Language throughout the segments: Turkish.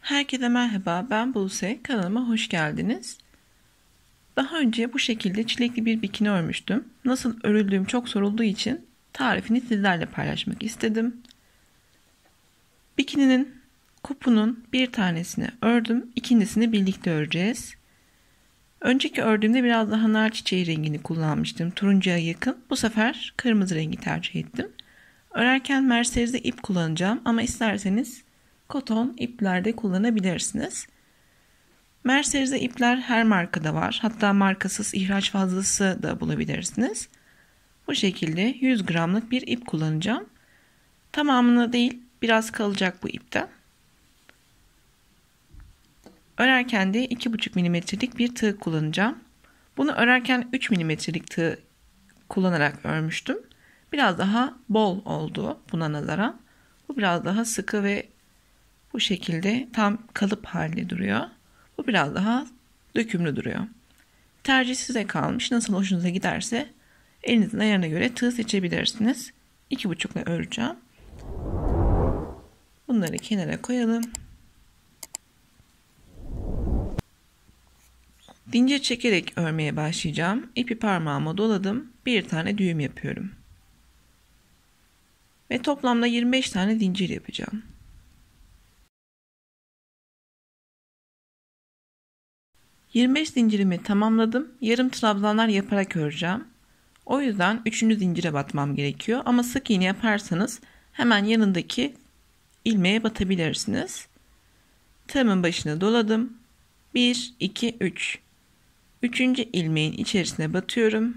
Herkese merhaba, ben Buse. Kanalıma hoş geldiniz. Daha önce bu şekilde çilekli bir bikini örmüştüm. Nasıl örüldüğüm çok sorulduğu için tarifini sizlerle paylaşmak istedim. Bikininin kupunun bir tanesini ördüm, ikincisini birlikte öreceğiz. Önceki ördüğümde biraz daha nar çiçeği rengini kullanmıştım, turuncuya yakın. Bu sefer kırmızı rengi tercih ettim. Örerken merserize ip kullanacağım ama isterseniz koton iplerde kullanabilirsiniz. Merserize ipler her markada var. Hatta markasız ihraç fazlası da bulabilirsiniz. Bu şekilde 100 gramlık bir ip kullanacağım. Tamamını değil, biraz kalacak bu ipten. Örerken de 2,5 milimetrelik bir tığ kullanacağım. Bunu örerken 3 milimetrelik tığ kullanarak örmüştüm. Biraz daha bol oldu buna nazaran. Bu biraz daha sıkı ve bu şekilde tam kalıp halinde duruyor. Bu biraz daha dökümlü duruyor. Tercih size kalmış. Nasıl hoşunuza giderse elinizin ayarına göre tığ seçebilirsiniz. 2,5 ile öreceğim. Bunları kenara koyalım. Zincir çekerek örmeye başlayacağım. İpi parmağıma doladım. Bir tane düğüm yapıyorum. Ve toplamda 25 tane zincir yapacağım. ...25 zincirimi tamamladım. Yarım trabzanlar yaparak öreceğim. O yüzden 3. zincire batmam gerekiyor. Ama sık iğne yaparsanız hemen yanındaki ilmeğe batabilirsiniz. Tığımın başına doladım. 1, 2, 3. 3. ilmeğin içerisine batıyorum.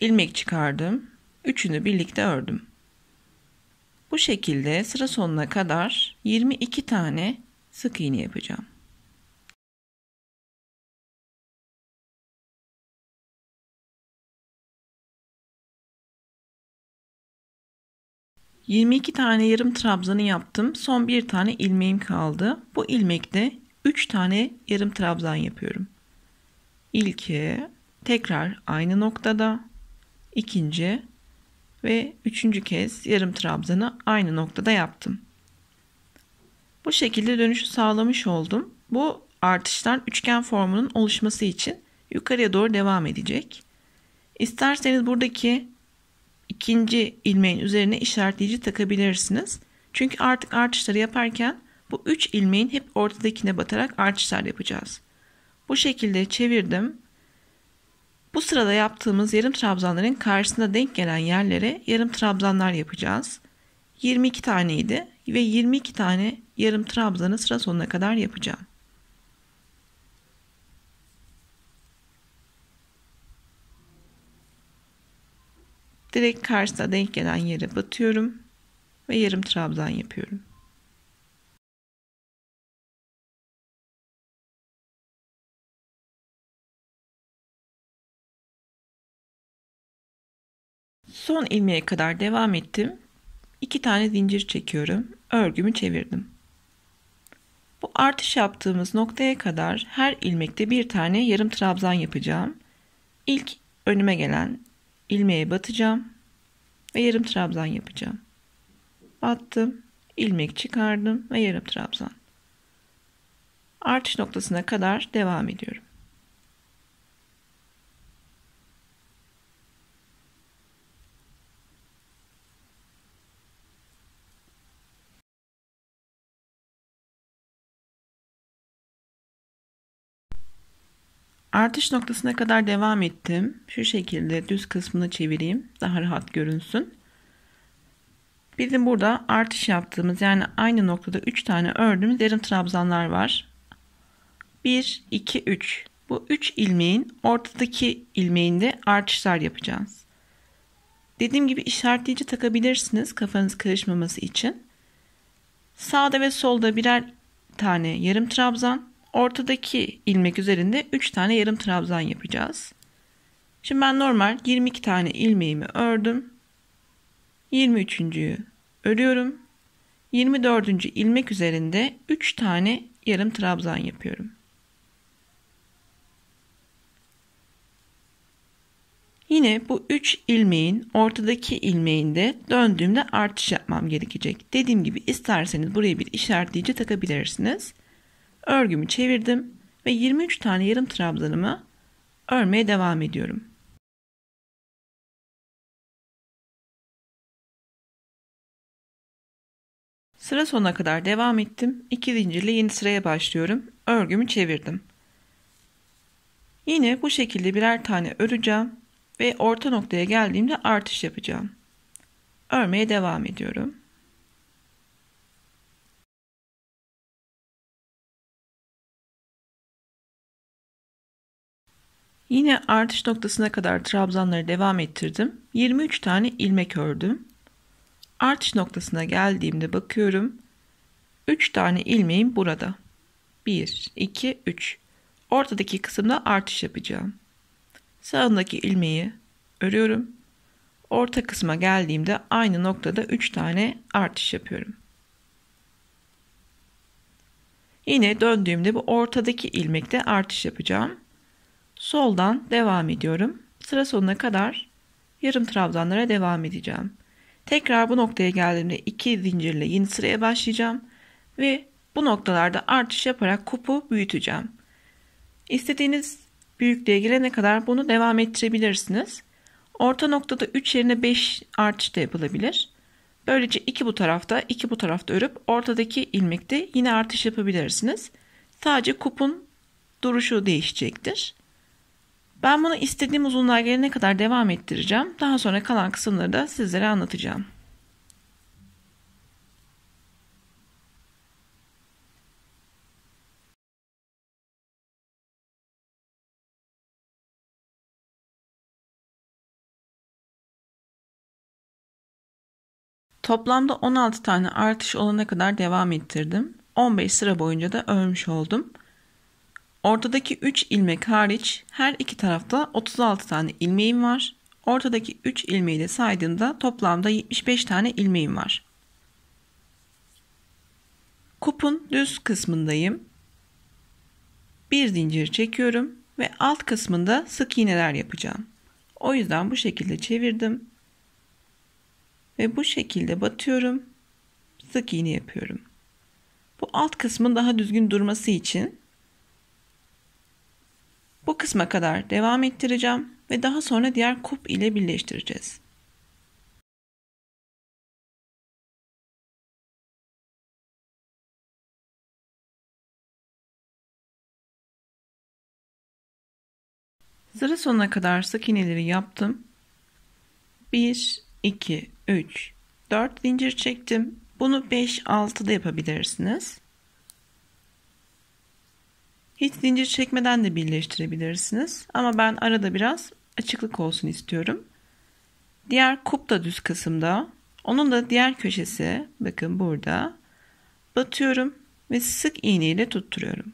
İlmek çıkardım. Üçünü birlikte ördüm. Bu şekilde sıra sonuna kadar 22 tane sık iğne yapacağım. ...22 tane yarım trabzanı yaptım. Son bir tane ilmeğim kaldı. Bu ilmekte 3 tane yarım trabzan yapıyorum. İlki tekrar aynı noktada, ikinci ve üçüncü kez yarım trabzanı aynı noktada yaptım. Bu şekilde dönüşü sağlamış oldum. Bu artışlar üçgen formunun oluşması için yukarıya doğru devam edecek. İsterseniz buradaki ikinci ilmeğin üzerine işaretleyici takabilirsiniz. Çünkü artık artışları yaparken bu 3 ilmeğin hep ortadakine batarak artışlar yapacağız. Bu şekilde çevirdim. Bu sırada yaptığımız yarım trabzanların karşısına denk gelen yerlere yarım trabzanlar yapacağız. 22 taneydi ve 22 tane yarım trabzanı sıra sonuna kadar yapacağım. Direkt karşısına denk gelen yere batıyorum ve yarım trabzan yapıyorum. Son ilmeğe kadar devam ettim. 2 tane zincir çekiyorum. Örgümü çevirdim. Bu artış yaptığımız noktaya kadar her ilmekte bir tane yarım trabzan yapacağım. İlk önüme gelen ilmeğe batacağım ve yarım trabzan yapacağım. Battım, ilmek çıkardım ve yarım trabzan. Artış noktasına kadar devam ediyorum. Artış noktasına kadar devam ettim. Şu şekilde düz kısmını çevireyim. Daha rahat görünsün. Bizim burada artış yaptığımız, yani aynı noktada 3 tane ördüğümüz yarım trabzanlar var. 1, 2, 3. Bu 3 ilmeğin ortadaki ilmeğinde artışlar yapacağız. Dediğim gibi işaretleyici takabilirsiniz kafanız karışmaması için. Sağda ve solda birer tane yarım trabzan. Ortadaki ilmek üzerinde 3 tane yarım trabzan yapacağız. Şimdi ben normal 22 tane ilmeğimi ördüm. 23.'yü örüyorum. 24. ilmek üzerinde 3 tane yarım trabzan yapıyorum. Yine bu 3 ilmeğin ortadaki ilmeğinde döndüğümde artış yapmam gerekecek. Dediğim gibi isterseniz buraya bir işaretleyici takabilirsiniz. Örgümü çevirdim ve 23 tane yarım trabzanımı örmeye devam ediyorum. Sıra sonuna kadar devam ettim. 2 zincirle yeni sıraya başlıyorum. Örgümü çevirdim. Yine bu şekilde birer tane öreceğim ve orta noktaya geldiğimde artış yapacağım. Örmeye devam ediyorum. Yine artış noktasına kadar trabzanları devam ettirdim. 23 tane ilmek ördüm. Artış noktasına geldiğimde bakıyorum. 3 tane ilmeğim burada. 1, 2, 3. Ortadaki kısımda artış yapacağım. Sağındaki ilmeği örüyorum. Orta kısma geldiğimde aynı noktada 3 tane artış yapıyorum. Yine döndüğümde bu ortadaki ilmekte artış yapacağım. Soldan devam ediyorum. Sıra sonuna kadar yarım trabzanlara devam edeceğim. Tekrar bu noktaya geldiğimde 2 zincirle yeni sıraya başlayacağım ve bu noktalarda artış yaparak kupu büyüteceğim. İstediğiniz büyüklüğe gelene kadar bunu devam ettirebilirsiniz. Orta noktada 3 yerine 5 artış da yapılabilir. Böylece 2 bu tarafta 2 bu tarafta örüp ortadaki ilmekte yine artış yapabilirsiniz. Sadece kupun duruşu değişecektir. Ben bunu istediğim uzunluğa gelene kadar devam ettireceğim. Daha sonra kalan kısımları da sizlere anlatacağım. Toplamda 16 tane artış olana kadar devam ettirdim. 15 sıra boyunca da örmüş oldum. Ortadaki 3 ilmek hariç her iki tarafta 36 tane ilmeğim var. Ortadaki 3 ilmeği de saydığımda toplamda 75 tane ilmeğim var. Kupun düz kısmındayım. Bir zincir çekiyorum ve alt kısmında sık iğneler yapacağım. O yüzden bu şekilde çevirdim. Ve bu şekilde batıyorum. Sık iğne yapıyorum. Bu alt kısmın daha düzgün durması için bu kısma kadar devam ettireceğim ve daha sonra diğer kup ile birleştireceğiz. Sıra sonuna kadar sık iğneleri yaptım. 1, 2, 3, 4 zincir çektim. Bunu 5, 6 da yapabilirsiniz. Hiç zincir çekmeden de birleştirebilirsiniz. Ama ben arada biraz açıklık olsun istiyorum. Diğer kup da düz kısımda. Onun da diğer köşesi bakın burada. Batıyorum ve sık iğne ile tutturuyorum.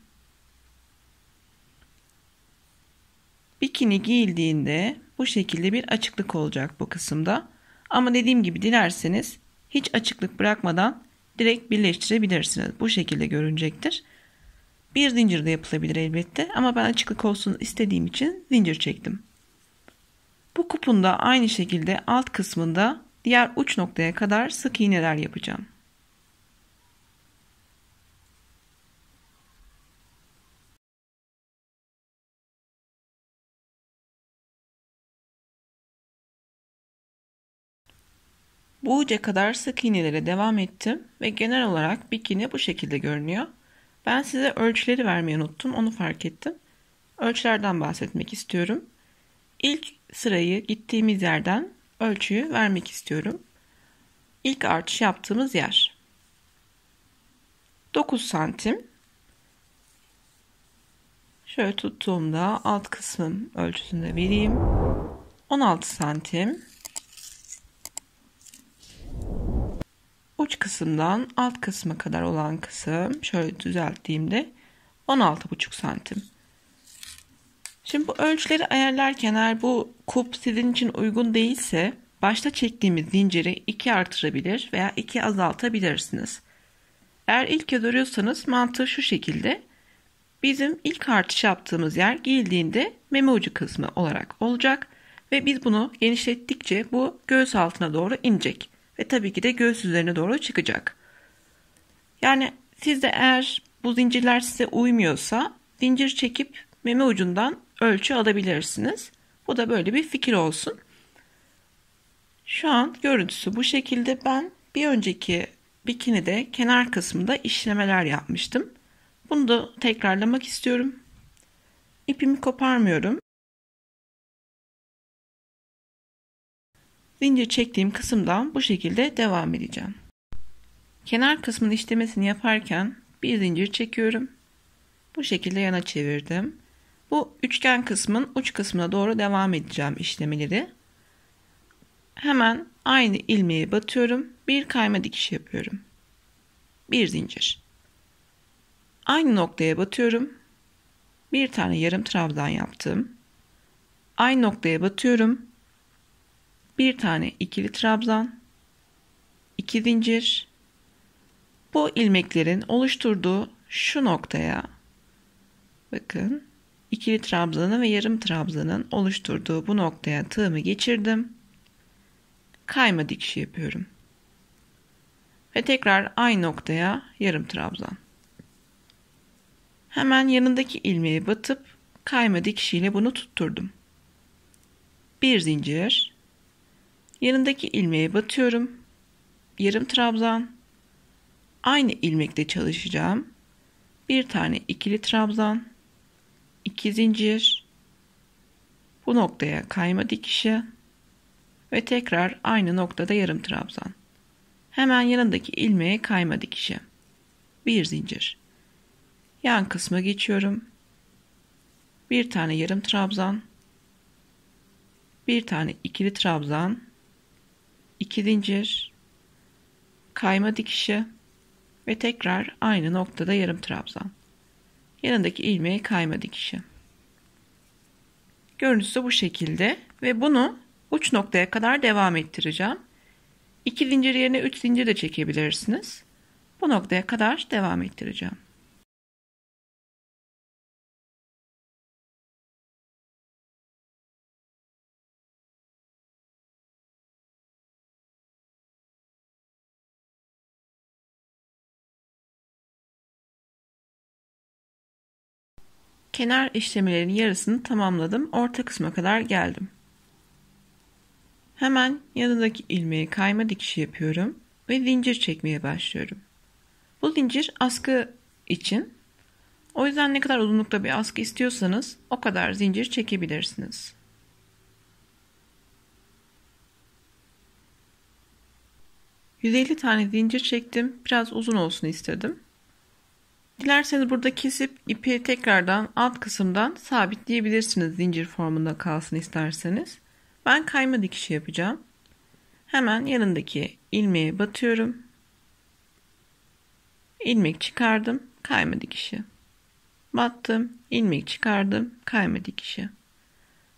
Bikini giyildiğinde bu şekilde bir açıklık olacak bu kısımda. Ama dediğim gibi dilerseniz hiç açıklık bırakmadan direkt birleştirebilirsiniz. Bu şekilde görünecektir. Bir zincir de yapılabilir elbette ama ben açıklık olsun istediğim için zincir çektim. Bu kupun da aynı şekilde alt kısmında diğer uç noktaya kadar sık iğneler yapacağım. Bu uca kadar sık iğnelere devam ettim ve genel olarak bikini bu şekilde görünüyor. Ben size ölçüleri vermeyi unuttum, onu fark ettim. Ölçülerden bahsetmek istiyorum. İlk sırayı gittiğimiz yerden ölçüyü vermek istiyorum. İlk artış yaptığımız yer 9 santim. Şöyle tuttuğumda alt kısmın ölçüsünü de vereyim. 16 santim. Uç kısımdan alt kısma kadar olan kısım şöyle düzelttiğimde 16,5 santim. Şimdi bu ölçüleri ayarlarken eğer bu kup sizin için uygun değilse başta çektiğimiz zinciri 2 artırabilir veya 2 azaltabilirsiniz. Eğer ilk kez örüyorsanız mantığı şu şekilde. Bizim ilk artış yaptığımız yer giyildiğinde meme ucu kısmı olarak olacak Ve biz bunu genişlettikçe bu göğüs altına doğru inecek. Ve tabii ki de göğüs üzerine doğru çıkacak. Yani siz de eğer bu zincirler size uymuyorsa zincir çekip meme ucundan ölçü alabilirsiniz. Bu da böyle bir fikir olsun. Şu an görüntüsü bu şekilde. Ben bir önceki bikinide kenar kısmında işlemeler yapmıştım. Bunu da tekrarlamak istiyorum. İpimi koparmıyorum. Zincir çektiğim kısımdan bu şekilde devam edeceğim. Kenar kısmın işlemesini yaparken bir zincir çekiyorum. Bu şekilde yana çevirdim. Bu üçgen kısmın uç kısmına doğru devam edeceğim işlemeleri. Hemen aynı ilmeğe batıyorum. Bir kayma dikiş yapıyorum. Bir zincir. Aynı noktaya batıyorum. Bir tane yarım trabzan yaptım. Aynı noktaya batıyorum. Bir tane ikili trabzan. 2 zincir. Bu ilmeklerin oluşturduğu şu noktaya bakın, ikili trabzanı ve yarım trabzanın oluşturduğu bu noktaya tığımı geçirdim. Kayma dikişi yapıyorum. Ve tekrar aynı noktaya yarım trabzan. Hemen yanındaki ilmeğe batıp kayma dikişiyle bunu tutturdum. Bir zincir. Yanındaki ilmeğe batıyorum. Yarım trabzan. Aynı ilmekle çalışacağım. Bir tane ikili trabzan. 2 zincir. Bu noktaya kayma dikişi. Ve tekrar aynı noktada yarım trabzan. Hemen yanındaki ilmeğe kayma dikişi. Bir zincir. Yan kısma geçiyorum. Bir tane yarım trabzan. Bir tane ikili trabzan. 2 zincir. Kayma dikişi. Ve tekrar aynı noktada yarım trabzan. Yanındaki ilmeğe kayma dikişi. Görüntüsü bu şekilde ve bunu uç noktaya kadar devam ettireceğim. 2 zincir yerine 3 zincir de çekebilirsiniz. Bu noktaya kadar devam ettireceğim. Kenar işlemlerinin yarısını tamamladım. Orta kısma kadar geldim. Hemen yanındaki ilmeğe kayma dikişi yapıyorum ve zincir çekmeye başlıyorum. Bu zincir askı için. O yüzden ne kadar uzunlukta bir askı istiyorsanız o kadar zincir çekebilirsiniz. %50 tane zincir çektim. Biraz uzun olsun istedim. Dilerseniz burada kesip ipi tekrardan alt kısımdan sabitleyebilirsiniz, zincir formunda kalsın isterseniz. Ben kayma dikişi yapacağım. Hemen yanındaki ilmeğe batıyorum. İlmek çıkardım, kayma dikişi. Battım, ilmek çıkardım, kayma dikişi.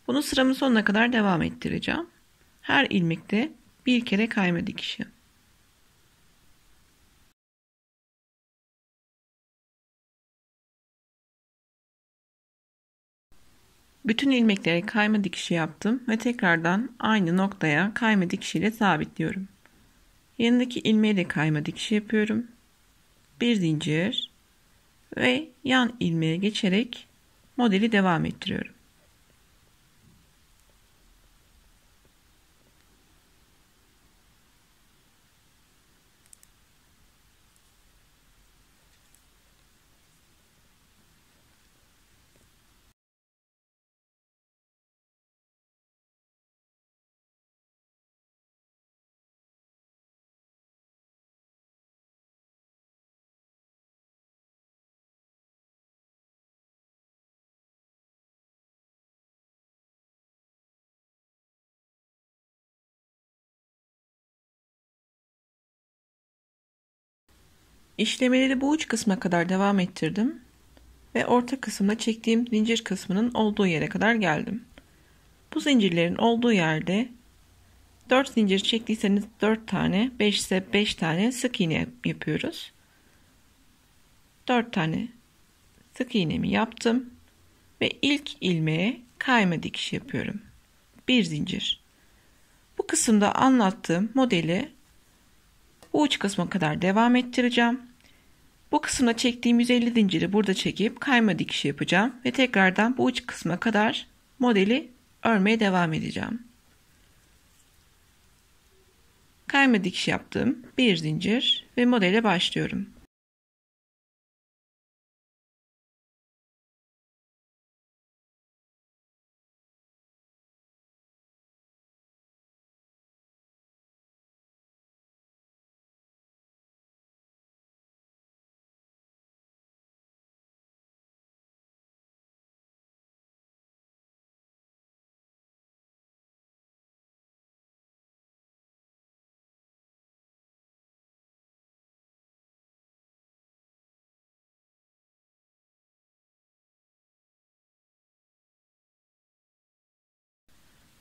Bunu sıramın sonuna kadar devam ettireceğim. Her ilmekte bir kere kayma dikişi. Bütün ilmeklere kayma dikişi yaptım ve tekrardan aynı noktaya kayma dikişiyle sabitliyorum. Yanındaki ilmeğe de kayma dikişi yapıyorum. Bir zincir ve yan ilmeğe geçerek modeli devam ettiriyorum. İşlemeleri bu uç kısma kadar devam ettirdim ve orta kısımda çektiğim zincir kısmının olduğu yere kadar geldim. Bu zincirlerin olduğu yerde 4 zincir çektiyseniz 4 tane, 5 ise 5 tane sık iğne yapıyoruz. 4 tane sık iğnemi yaptım ve ilk ilmeğe kayma dikiş yapıyorum. bir zincir. Bu kısımda anlattığım modeli bu uç kısma kadar devam ettireceğim. Bu kısımda çektiğim 150 zinciri burada çekip kayma dikişi yapacağım ve tekrardan bu uç kısma kadar modeli örmeye devam edeceğim. Kayma dikiş yaptım, bir zincir ve modele başlıyorum.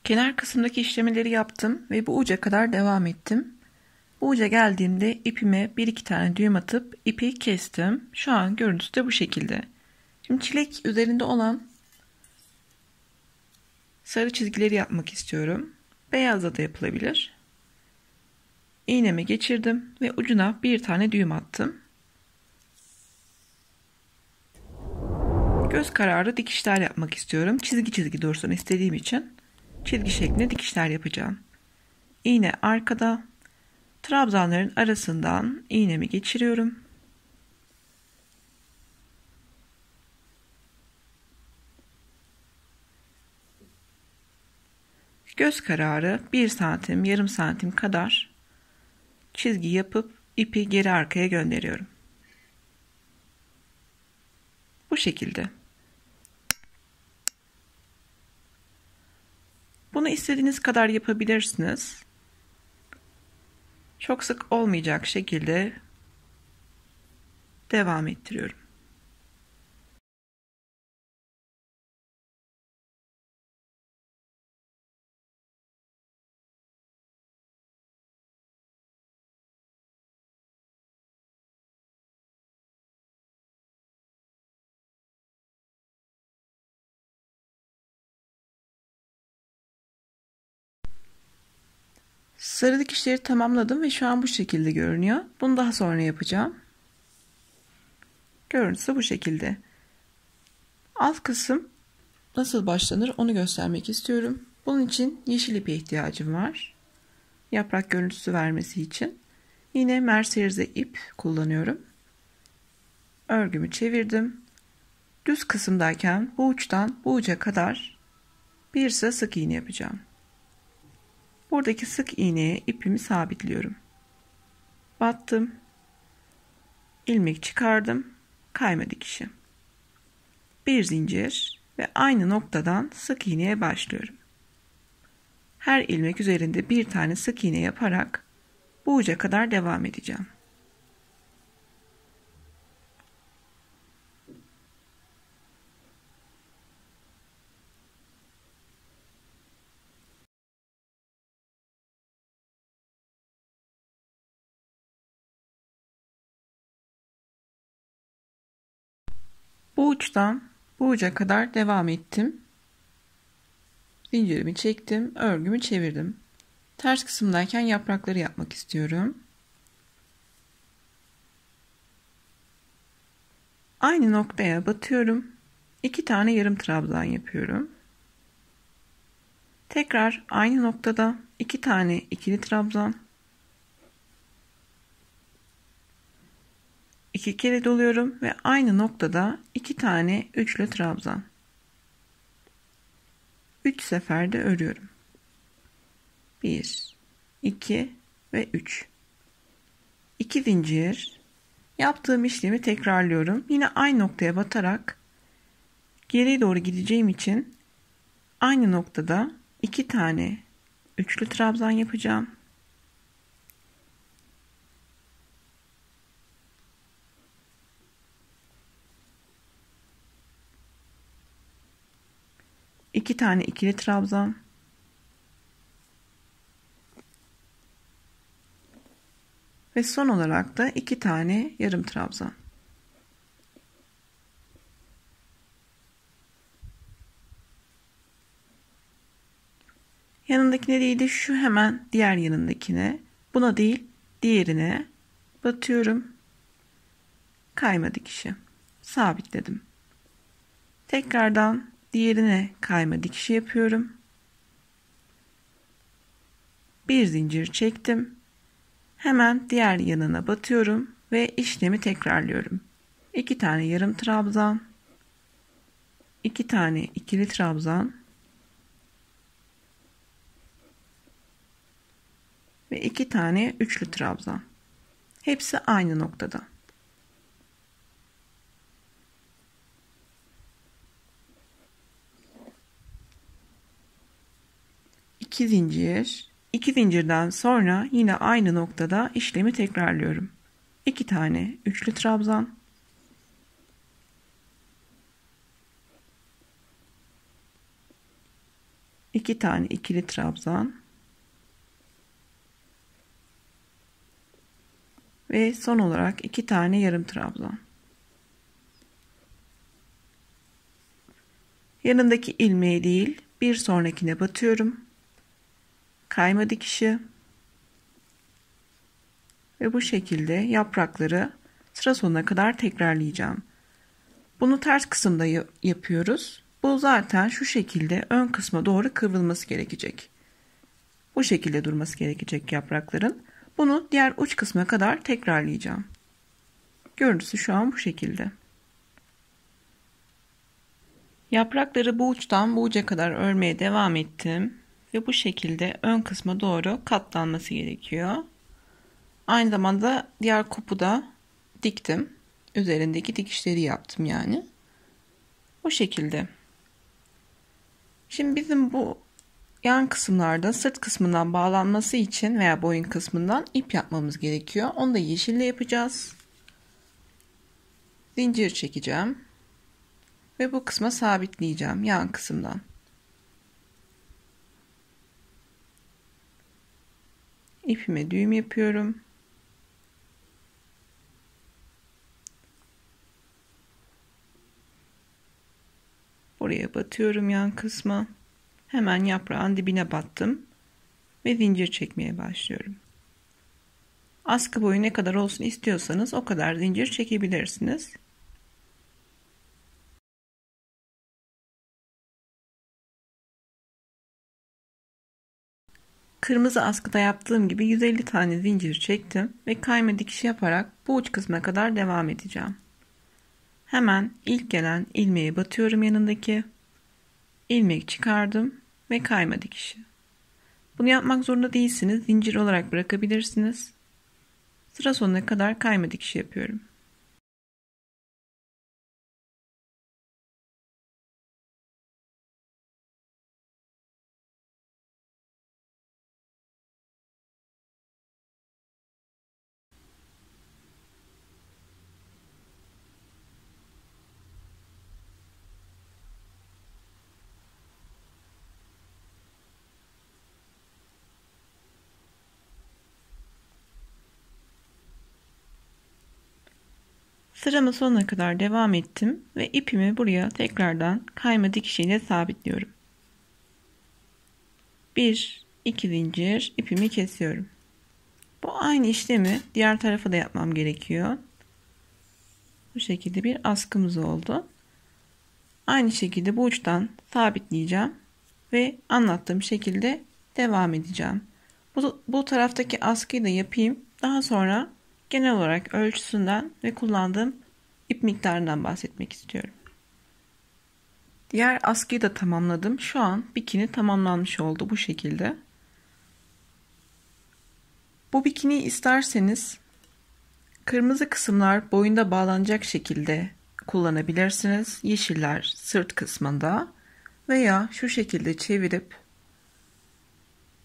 Kenar kısımdaki işlemleri yaptım ve bu uca kadar devam ettim. Bu uca geldiğimde ipime 1-2 tane düğüm atıp ipi kestim. Şu an görüntüsü de bu şekilde. Şimdi çilek üzerinde olan sarı çizgileri yapmak istiyorum. Beyazla da yapılabilir. İğnemi geçirdim ve ucuna bir tane düğüm attım. Göz kararı dikişler yapmak istiyorum. Çizgi çizgi dursun istediğim için çizgi şeklinde dikişler yapacağım. İğne arkada, trabzanların arasından iğnemi geçiriyorum. Göz kararı 1 santim, yarım santim kadar çizgi yapıp ipi geri arkaya gönderiyorum. Bu şekilde. Bunu istediğiniz kadar yapabilirsiniz. Çok sık olmayacak şekilde devam ettiriyorum. Sarı dikişleri tamamladım ve şu an bu şekilde görünüyor. Bunu daha sonra yapacağım. Görüntüsü bu şekilde. Alt kısım nasıl başlanır onu göstermek istiyorum. Bunun için yeşil ipe ihtiyacım var. Yaprak görüntüsü vermesi için. Yine merserize ip kullanıyorum. Örgümü çevirdim. Düz kısımdayken bu uçtan bu uca kadar bir sıra sık iğne yapacağım. Buradaki sık iğneye ipimi sabitliyorum. Battım. İlmek çıkardım. Kayma dikişi. Bir zincir ve aynı noktadan sık iğneye başlıyorum. Her ilmek üzerinde bir tane sık iğne yaparak bu uca kadar devam edeceğim. Bu uçtan bu uca kadar devam ettim. Zincirimi çektim, örgümü çevirdim. Ters kısımdayken yaprakları yapmak istiyorum. Aynı noktaya batıyorum. 2 tane yarım trabzan yapıyorum. Tekrar aynı noktada 2 tane ikili trabzan. 2 kere doluyorum ve aynı noktada 2 tane üçlü trabzan. 3 seferde örüyorum. 1, 2 ve 3. 2 zincir. Yaptığım işlemi tekrarlıyorum. Yine aynı noktaya batarak geriye doğru gideceğim için aynı noktada 2 tane üçlü trabzan yapacağım. İki tane ikili trabzan. Ve son olarak da 2 tane yarım trabzan. yanındakine değil de şu hemen diğer yanındakine, buna değil diğerine batıyorum. Kayma dikişi. Sabitledim. Tekrardan diğerine kayma dikişi yapıyorum. Bir zincir çektim. Hemen diğer yanına batıyorum ve işlemi tekrarlıyorum. 2 tane yarım trabzan, 2 tane ikili trabzan ve 2 tane üçlü trabzan. Hepsi aynı noktada. İki zincir. 2 zincirden sonra yine aynı noktada işlemi tekrarlıyorum. 2 tane üçlü trabzan, 2 tane ikili trabzan ve son olarak 2 tane yarım trabzan. Yanındaki ilmeği değil, bir sonrakine batıyorum. Kayma dikişi ve bu şekilde yaprakları sıra sonuna kadar tekrarlayacağım. Bunu ters kısımda yapıyoruz. Bu zaten şu şekilde ön kısma doğru kıvrılması gerekecek. Bu şekilde durması gerekecek yaprakların. Bunu diğer uç kısma kadar tekrarlayacağım. Görüntüsü şu an bu şekilde. Yaprakları bu uçtan bu uca kadar örmeye devam ettim. Ve bu şekilde ön kısma doğru katlanması gerekiyor. Aynı zamanda diğer kopu da diktim. Üzerindeki dikişleri yaptım yani. Bu şekilde. Şimdi bizim bu yan kısımlarda sırt kısmından bağlanması için veya boyun kısmından ip yapmamız gerekiyor. Onu da yeşille yapacağız. Zincir çekeceğim. Ve bu kısma sabitleyeceğim yan kısımdan. İpime düğüm yapıyorum. Buraya batıyorum yan kısma. Hemen yaprağın dibine battım ve zincir çekmeye başlıyorum. Askı boyu ne kadar olsun istiyorsanız o kadar zincir çekebilirsiniz. Kırmızı askıda yaptığım gibi 150 tane zincir çektim ve kayma dikişi yaparak bu uç kısmına kadar devam edeceğim. Hemen ilk gelen ilmeğe batıyorum yanındaki. İlmek çıkardım ve kayma dikişi. Bunu yapmak zorunda değilsiniz. Zincir olarak bırakabilirsiniz. Sıra sonuna kadar kayma dikişi yapıyorum. Sıramın sonuna kadar devam ettim ve ipimi buraya tekrardan kayma dikişiyle sabitliyorum. 1-2 zincir ipimi kesiyorum. Bu aynı işlemi diğer tarafa da yapmam gerekiyor. Bu şekilde bir askımız oldu. Aynı şekilde bu uçtan sabitleyeceğim ve anlattığım şekilde devam edeceğim. Bu taraftaki askıyı da yapayım. Daha sonra genel olarak ölçüsünden ve kullandığım ip miktarından bahsetmek istiyorum. Diğer askıyı da tamamladım. Şu an bikini tamamlanmış oldu bu şekilde. Bu bikiniyi isterseniz kırmızı kısımlar boyunda bağlanacak şekilde kullanabilirsiniz. Yeşiller sırt kısmında veya şu şekilde çevirip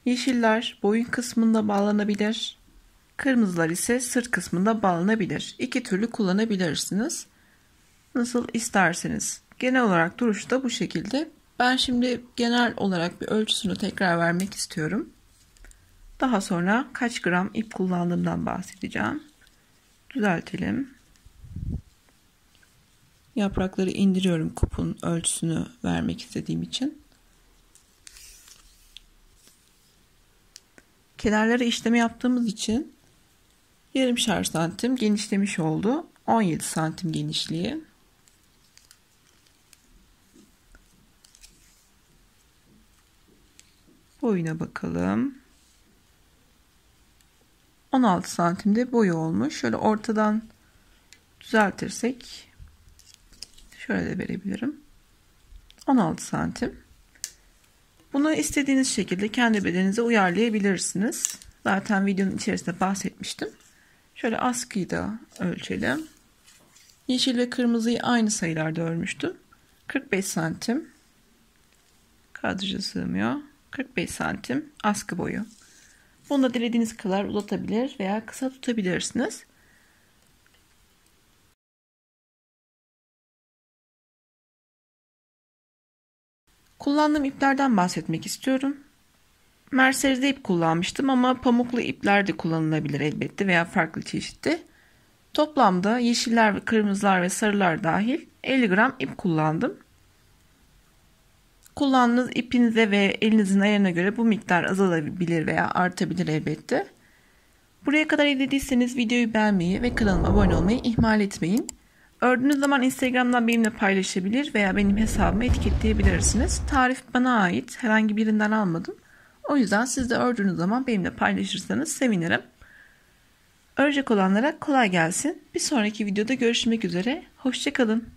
yeşiller boyun kısmında bağlanabilir. Kırmızılar ise sırt kısmında bağlanabilir. İki türlü kullanabilirsiniz. Nasıl isterseniz. Genel olarak duruşu da bu şekilde. Ben şimdi genel olarak bir ölçüsünü tekrar vermek istiyorum. Daha sonra kaç gram ip kullandığımdan bahsedeceğim. Düzeltelim. Yaprakları indiriyorum kupun ölçüsünü vermek istediğim için. Kenarlara işleme yaptığımız için yarımşar santim genişlemiş oldu. 17 santim genişliği. Boyuna bakalım. 16 santimde boyu olmuş. Şöyle ortadan düzeltirsek şöyle de verebilirim. 16 santim. Bunu istediğiniz şekilde kendi bedeninize uyarlayabilirsiniz. Zaten videonun içerisinde bahsetmiştim. Şöyle askıyı da ölçelim. Yeşil ve kırmızıyı aynı sayılarda örmüştüm. 45 santim. Kadraja sığmıyor. 45 santim askı boyu. Bunu da dilediğiniz kadar uzatabilir veya kısa tutabilirsiniz. Kullandığım iplerden bahsetmek istiyorum. Mercerize ip kullanmıştım ama pamuklu ipler de kullanılabilir elbette veya farklı çeşitli. Toplamda yeşiller ve kırmızılar ve sarılar dahil 50 gram ip kullandım. Kullandığınız ipinize ve elinizin ayarına göre bu miktar azalabilir veya artabilir elbette. Buraya kadar izlediyseniz videoyu beğenmeyi ve kanalıma abone olmayı ihmal etmeyin. Ördüğünüz zaman Instagram'dan benimle paylaşabilir veya benim hesabımı etiketleyebilirsiniz. Tarif bana ait, herhangi birinden almadım. O yüzden siz de ördüğünüz zaman benimle paylaşırsanız sevinirim. Örecek olanlara kolay gelsin. Bir sonraki videoda görüşmek üzere. Hoşça kalın.